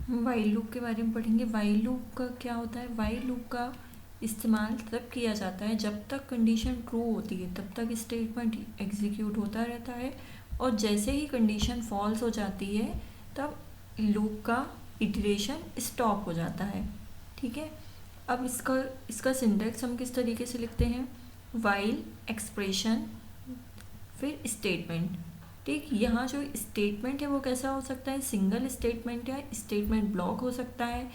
हम while loop के बारे में पढ़ेंगे। वाइल लूप का क्या होता है? वाइल लूप का इस्तेमाल तब किया जाता है जब तक कंडीशन ट्रू होती है तब तक स्टेटमेंट एग्जीक्यूट होता रहता है, और जैसे ही कंडीशन फॉल्स हो जाती है तब लूप का इटरेशन स्टॉप हो जाता है। ठीक है, अब इसका सिंटैक्स हम किस तरीके से लिखते हैं? वाइल एक्सप्रेशन फिर स्टेटमेंट। ठीक, यहाँ जो स्टेटमेंट है वो कैसा हो सकता है? सिंगल स्टेटमेंट या स्टेटमेंट ब्लॉक हो सकता है।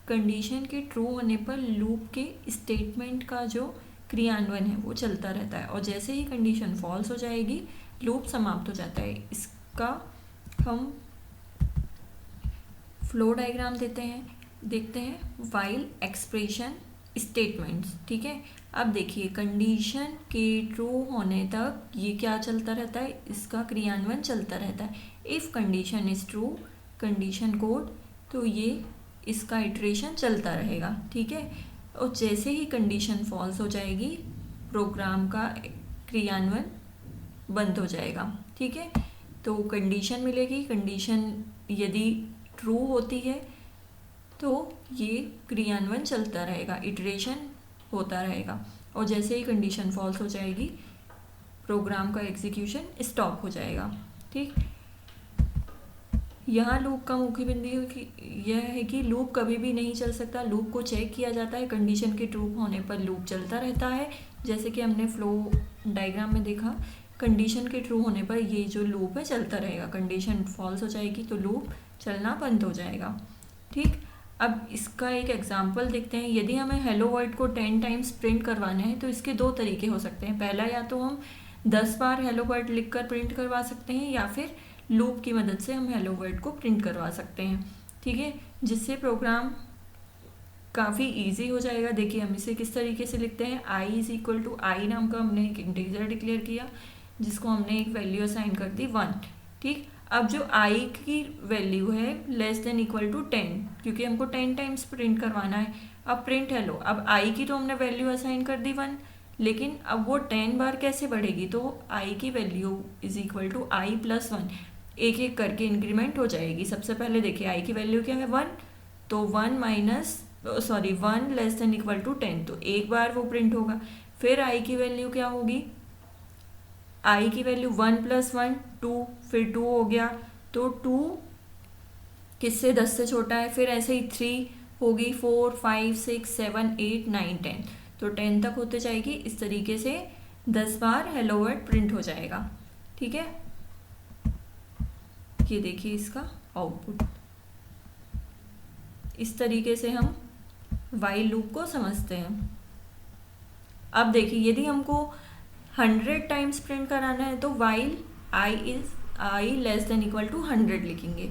कंडीशन के ट्रू होने पर लूप के स्टेटमेंट का जो क्रियान्वयन है वो चलता रहता है, और जैसे ही कंडीशन फॉल्स हो जाएगी लूप समाप्त हो जाता है। इसका हम फ्लो डायग्राम देखते हैं। While expression statements. ठीक है, अब देखिए कंडीशन के ट्रू होने तक ये क्या चलता रहता है? इसका क्रियान्वयन चलता रहता है। If condition is true condition code, तो ये इसका इटरेशन चलता रहेगा। ठीक है, और जैसे ही कंडीशन फॉल्स हो जाएगी प्रोग्राम का क्रियान्वयन बंद हो जाएगा। ठीक है, तो कंडीशन मिलेगी, कंडीशन यदि ट्रू होती है तो ये क्रियान्वयन चलता रहेगा, इटरेशन होता रहेगा, और जैसे ही कंडीशन फॉल्स हो जाएगी प्रोग्राम का एग्जीक्यूशन स्टॉप हो जाएगा। ठीक, यहाँ लूप का मुख्य बिंदु यह है कि लूप कभी भी नहीं चल सकता। लूप को चेक किया जाता है, कंडीशन के ट्रू होने पर लूप चलता रहता है। जैसे कि हमने फ्लो डायग्राम में देखा, कंडीशन के ट्रू होने पर ये जो लूप है चलता रहेगा, कंडीशन फॉल्स हो जाएगी तो लूप चलना बंद हो जाएगा। ठीक, अब इसका एक एग्जाम्पल देखते हैं। यदि हमें हेलो वर्ल्ड को 10 टाइम्स प्रिंट करवाना है तो इसके दो तरीके हो सकते हैं। पहला, या तो हम 10 बार हेलो वर्ल्ड लिखकर प्रिंट करवा सकते हैं, या फिर लूप की मदद से हम हेलो वर्ल्ड को प्रिंट करवा सकते हैं। ठीक है, जिससे प्रोग्राम काफ़ी इजी हो जाएगा। देखिए हम इसे किस तरीके से लिखते हैं। आई इज इक्वल टू आई नाम का हमने एक इंटीजर डिक्लेयर किया जिसको हमने एक वैल्यू असाइन कर दी 1। ठीक, अब जो आई की वैल्यू है लेस देन इक्वल टू 10, क्योंकि हमको 10 टाइम्स प्रिंट करवाना है। अब प्रिंट हेलो, अब आई की तो हमने वैल्यू असाइन कर दी 1, लेकिन अब वो 10 बार कैसे बढ़ेगी? तो आई की value is equal to i plus 1, एक एक करके इंक्रीमेंट हो जाएगी। सबसे पहले देखिए आई की वैल्यू क्या है 1, तो 1 लेस देन इक्वल टू 10, तो एक बार वो प्रिंट होगा। फिर आई की वैल्यू क्या होगी? आई की वैल्यू 1 प्लस 1 2, फिर 2 हो गया, तो 2 किससे 10 से छोटा है। फिर ऐसे ही 3 होगी, 4 5 6 7 8 9 10, तो 10 तक होते जाएगी। इस तरीके से 10 बार हेलो वर्ल्ड प्रिंट हो जाएगा। ठीक है, ये देखिए इसका आउटपुट। इस तरीके से हम वाइल लूप को समझते हैं। अब देखिए यदि हमको 100 टाइम्स प्रिंट कराना है तो while i less than equal to 100 लिखेंगे।